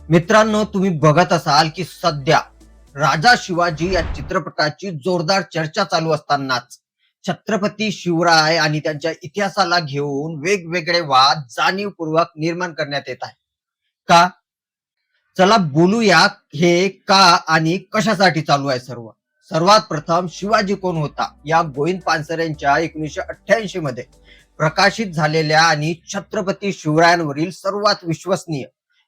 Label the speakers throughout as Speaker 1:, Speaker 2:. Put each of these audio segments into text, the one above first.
Speaker 1: मित्रांनो, तुम्ही बघत असाल की सध्या राजा शिवाजी या चित्रपटाची जोरदार चर्चा चालू असतानाच छत्रपती शिवराय आणि त्यांच्या इतिहासाला घेऊन वेगवेगळे वाद जाणीवपूर्वक निर्माण करण्यात येत आहे. का? चला बोलूया. हे का आणि कशासाठी चालू आहे सर्व. सर्वात प्रथम शिवाजी कोण होता या गोविंद पानसरेंच्या 1988 मध्ये प्रकाशित झालेल्या आणि छत्रपती शिवरायांवरील सर्वात विश्वसनीय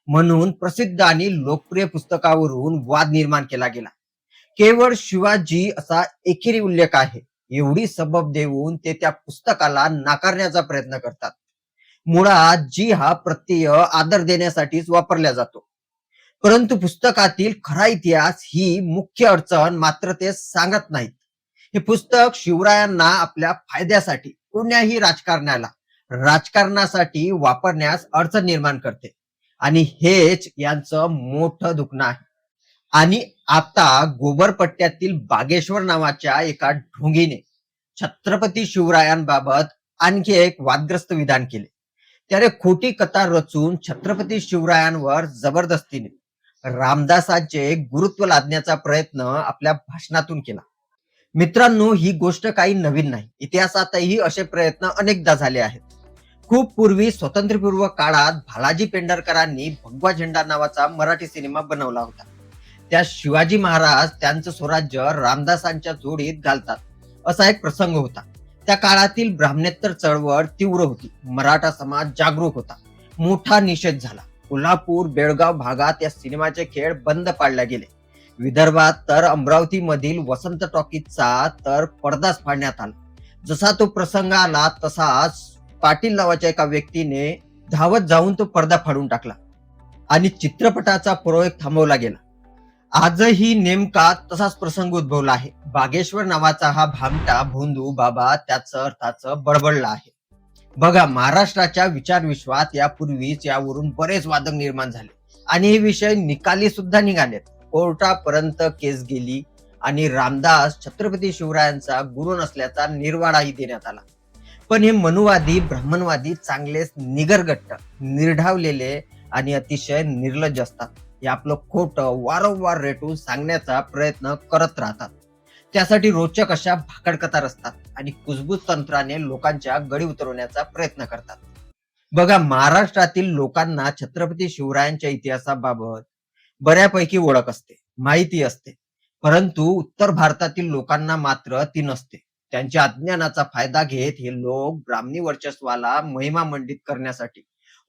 Speaker 1: म्हणून प्रसिद्ध आणि लोकप्रिय पुस्तकावरून वाद निर्माण केला गेला. केवळ शिवाजी असा एकेरी उल्लेख आहे एवढी सबब देऊन ते त्या पुस्तकाला नाकारण्याचा प्रयत्न करतात. मुळात जी हा प्रत्यय आदर देण्यासाठीच वापरला जातो, परंतु पुस्तकातील खरा इतिहास ही मुख्य अडचण मात्र ते सांगत नाहीत. हे पुस्तक शिवरायांना आपल्या फायद्यासाठी कोण्याही राजकारणासाठी वापरण्यास अडचण निर्माण करते आणि हेच यांचं मोठं दुखणं आहे. आणि आता गोबरपट्ट्यातील बागेश्वर नावाच्या एका ढोंगीने छत्रपती शिवरायांबाबत आणखी एक वादग्रस्त विधान केले. त्याने खोटी कथा रचून छत्रपती शिवरायांवर जबरदस्तीने रामदासांचे गुरुत्व लादण्याचा प्रयत्न आपल्या भाषणातून केला. मित्रांनो, ही गोष्ट काही नवीन नाही. इतिहासातही असे प्रयत्न अनेकदा झाले आहेत. खूप पूर्वी स्वातंत्र्यपूर्व काळात भालाजी पेंढारकरांनी भगवा झेंडा नावाचा मराठी सिनेमा बनवला होता. त्यात शिवाजी महाराज त्यांचं स्वराज्य रामदासांच्या जोडीत घालतात असा एक प्रसंग होता. त्या काळातील ब्राह्मणेतर चळवळ तीव्र होती. मराठा समाज जागरूक होता. मोठा निषेध झाला. कोल्हापूर बेळगाव भागात या सिनेमाचे खेळ बंद पाडले गेले. विदर्भात तर अमरावती मधील वसंत टॉकीजचा तर पडदाच फाडण्यात आला. जसा तो प्रसंग आला तसाच पाटील नावाच्या एका व्यक्तीने धावत जाऊन तो पडदा फाडून टाकला आणि चित्रपटाचा प्रयोग थांबवला गेला. आजही नेमका तसाच प्रसंग उद्भवला आहे. बागेश्वर नावाचा हा भामटा भोंदू बाबा त्याच अर्थाचं बडबडला आहे. बघा, महाराष्ट्राच्या विचार विश्वात यापूर्वीच यावरून बरेच वादक निर्माण झाले आणि हे विषय निकाली सुद्धा निघालेत. कोर्टापर्यंत केस गेली आणि रामदास छत्रपती शिवरायांचा गुरु नसल्याचा निर्वाळाही देण्यात आला. पण हे मनुवादी ब्राह्मणवादी चांगलेच निगरगट्ट, निर्ढावलेले आणि अतिशय निर्लज्ज असतात. हे आपलं खोटं वारंवार रेटून सांगण्याचा प्रयत्न करत राहतात. त्यासाठी रोचक अशा भाकड कथा रचतात आणि कुजबूज तंत्राने लोकांच्या गडी उतरवण्याचा प्रयत्न करतात. बघा, महाराष्ट्रातील लोकांना छत्रपती शिवरायांच्या इतिहासाबाबत बऱ्यापैकी ओळख असते, माहिती असते, परंतु उत्तर भारतातील लोकांना मात्र ती नसते. त्यांच्या अज्ञानाचा फायदा घेत हे लोक ब्राह्मणी वर्चस्वाला महिमा मंडित करण्यासाठी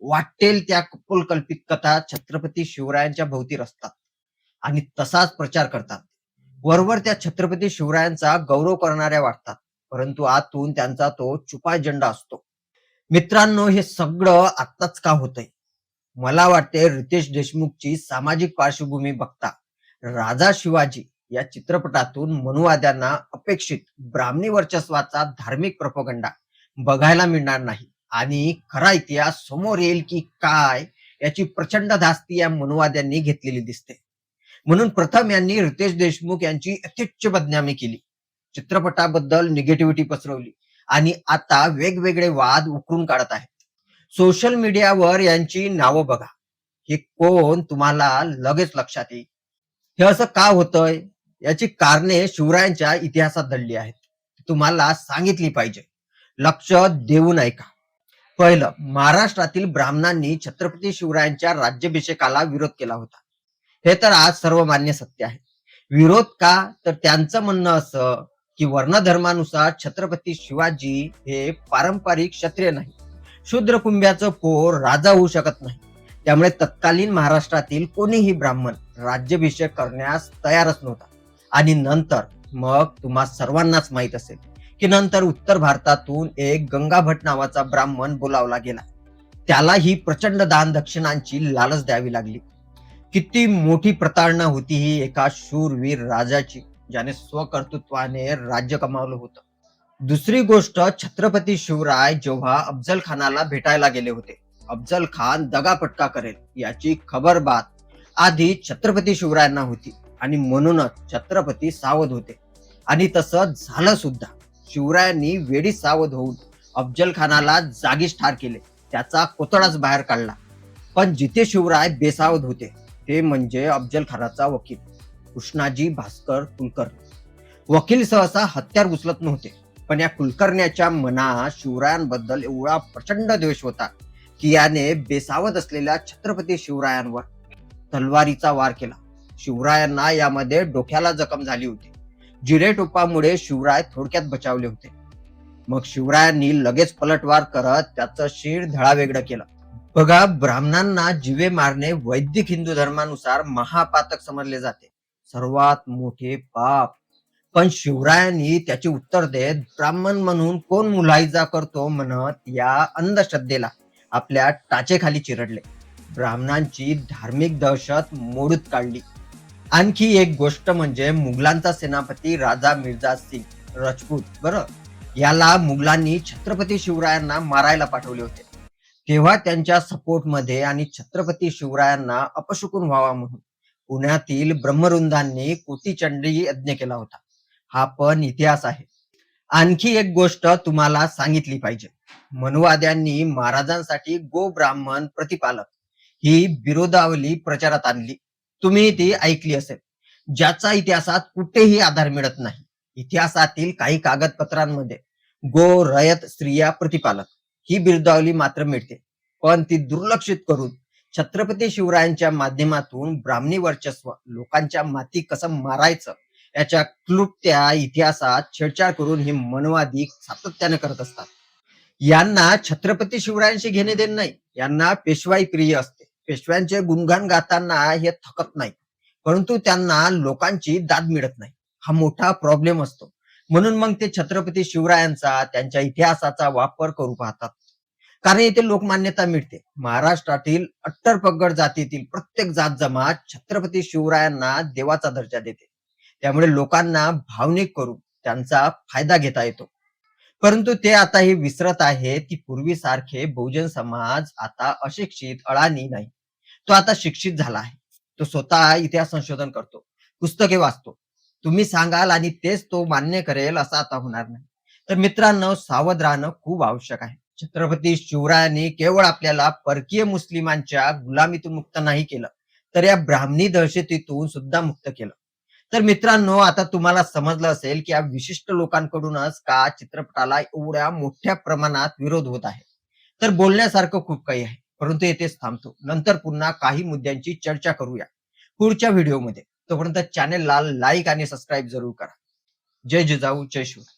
Speaker 1: वाटेल त्या कपोलकल्पित कथा छत्रपती शिवरायांच्या भोवती रचतात आणि तसाच प्रचार करतात. वरवर त्या छत्रपती शिवरायांचा गौरव करणाऱ्या वाटतात, परंतु आतून त्यांचा तो छुपा अजेंडा असतो. मित्रांनो, हे सगळं आत्ताच का होतंय? मला वाटते रितेश देशमुखची सामाजिक पार्श्वभूमी बघता राजा शिवाजी या चित्रपटातून मनुवाद्यांना अपेक्षित ब्राह्मणी वर्चस्वाचा धार्मिक प्रोपगंडा बघायला मिळणार नाही आणि खरा इतिहास समोर येईल की काय याची प्रचंड धास्ती या मनुवाद्यांनी घेतलेली दिसते. म्हणून प्रथम यांनी रितेश देशमुख यांची यथेच्छ बदनामी केली, चित्रपटाबद्दल निगेटिव्हिटी पसरवली आणि आता वेगवेगळे वाद उकरून काढत आहेत. सोशल मीडियावर यांची नावं बघा. हे कोण तुम्हाला लगेच लक्षात येईल. हे असं का होतंय याची कारणे शिवरायांच्या इतिहासात दडली आहेत. तुम्हाला सांगितली पाहिजे. लक्ष देऊन ऐका. पहिलं, महाराष्ट्रातील ब्राह्मणांनी छत्रपती शिवरायांच्या राज्याभिषेकाला विरोध केला होता. हे तर आज सर्वमान्य सत्य आहे. विरोध का? तर त्यांचं म्हणणं असं की वर्णधर्मानुसार छत्रपती शिवाजी हे पारंपरिक क्षत्रिय नाही, शूद्र कुंभ्याचं पोर राजा होऊ शकत नाही. त्यामुळे तत्कालीन महाराष्ट्रातील कोणीही ब्राह्मण राज्याभिषेक करण्यास तयारच नव्हता. आणि नंतर मग तुम्हा सर्वांनाच माहित असेल की नंतर उत्तर भारतातून एक गंगा भट नावाचा ब्राह्मण बोलावला गेला. त्याला ही प्रचंड दान दक्षिणांची लालच द्यावी लागली. किती मोठी प्रतारणा होती ही एका शूरवीर राजाची, ज्याने स्वकर्तृत्वाने राज्य कमावलं होतं. दुसरी गोष्ट, छत्रपती शिवराय जेव्हा अफजल खानाला भेटायला गेले होते, अफजल खान दगापटका करेल याची खबरबात आधी छत्रपती शिवरायांना होती आणि म्हणूनच छत्रपती सावध होते आणि तसं झालं सुद्धा. शिवरायांनी वेळी सावध होऊन अफजल खानाला जागीच ठार केले, त्याचा कोतडाच बाहेर काढला. पण जिथे शिवराय बेसावध होते ते म्हणजे अफजल खानाचा वकील कृष्णाजी भास्कर कुलकर्णी. वकील सहसा हत्यार उचलत नव्हते, पण या कुलकर्ण्याच्या मनात शिवरायांबद्दल एवढा प्रचंड द्वेष होता की याने बेसावत असलेल्या छत्रपती शिवरायांवर तलवारीचा वार केला. शिवरायांना यामध्ये डोक्याला जखम झाली होती. जिरेटोपामुळे शिवराय थोडक्यात बचावले होते. मग शिवरायांनी लगेच पलटवार करत त्याचं शिर धडावेगळं केलं. बघा, ब्राह्मणांना जिवे मारणे वैदिक हिंदू धर्मानुसार महापातक समजले जाते, सर्वात मोठे पाप. पण शिवरायांनी त्याची उत्तर देत ब्राह्मण म्हणून कोण मुलायजा करतो म्हणत या अंधश्रद्धेला आपल्या टाचेखाली चिरडले. ब्राह्मणांची धार्मिक दहशत मोडूत काढली. आणखी एक गोष्ट म्हणजे मुघलांचा सेनापती राजा मिर्झा सिंग राजपूत, बरं, याला मुघलांनी छत्रपती शिवरायांना मारायला पाठवले होते. तेव्हा त्यांच्या सपोर्टमध्ये आणि छत्रपती शिवरायांना अपशकुन व्हावा म्हणून पुण्यातील ब्रह्मरुंदांनी कोटीचंडी यज्ञ केला होता. हा पण इतिहास आहे. आणखी एक गोष्ट तुम्हाला सांगितली पाहिजे. मनुवाद्यांनी महाराजांसाठी गो ब्राह्मण प्रतिपालक ही बिरोदावली प्रचारात आणली. तुम्ही ती ऐकली असेल, ज्याचा इतिहासात कुठेही आधार मिळत नाही. इतिहासातील काही कागदपत्रांमध्ये गो रयत स्त्रिया प्रतिपालक ही बिरुदावली मात्र मिळते, पण ती दुर्लक्षित करून छत्रपती शिवरायांच्या माध्यमातून ब्राह्मणी वर्चस्व लोकांच्या माती कसं मारायचं याच्या क्लुप्त्या इतिहासात छेडछाड करून हे मनवादी सातत्याने करत असतात. यांना छत्रपती शिवरायांशी घेणे देणे नाही, यांना पेशवाई प्रिय असते. पेशव्यांचे गुणगान गाताना हे थकत नाही, परंतु त्यांना लोकांची दाद मिळत नाही, हा मोठा प्रॉब्लेम असतो. म्हणून मग ते छत्रपती शिवरायांचा त्यांच्या इतिहासाचा वापर करू पाहतात, कारण इथे लोकमान्यता मिळते. महाराष्ट्रातील अट्टरपगड जातीतील प्रत्येक जात जमात छत्रपती शिवरायांना देवाचा दर्जा देते. त्यामुळे लोकांना भावनिक करून त्यांचा फायदा घेता येतो. परंतु ते आता हे विसरत आहेत की पूर्वीसारखे बहुजन समाज आता अशिक्षित अळानी नाही, तो आता शिक्षित झाला आहे. तो स्वतः इतिहास संशोधन करतो, पुस्तके वाचतो. तुम्ही सांगाल आणि तेच तो मान्य करेल असं आता होणार नाही. तर मित्रांनो, सावध राहणं खूप आवश्यक आहे. छत्रपती शिवरायांनी केवळ आपल्याला परकीय मुस्लिमांच्या गुलामीतून मुक्त नाही केलं, तर या ब्राह्मणी दहशतीतून सुद्धा मुक्त केलं. तर मित्रांनो, आता तुम्हाला समजलं असेल की या विशिष्ट लोकांकडूनच का चित्रपटाला एवढ्या मोठ्या प्रमाणात विरोध होत आहे. तर बोलण्यासारखं खूप काही आहे, परंतु येथेच थांबतो. नंतर पुन्हा काही मुद्द्यांची चर्चा करूया पुढच्या व्हिडिओमध्ये. तोपर्यंत चॅनेलला लाईक आणि सबस्क्राईब जरूर करा. जय जिजाऊ, जय शिवराय.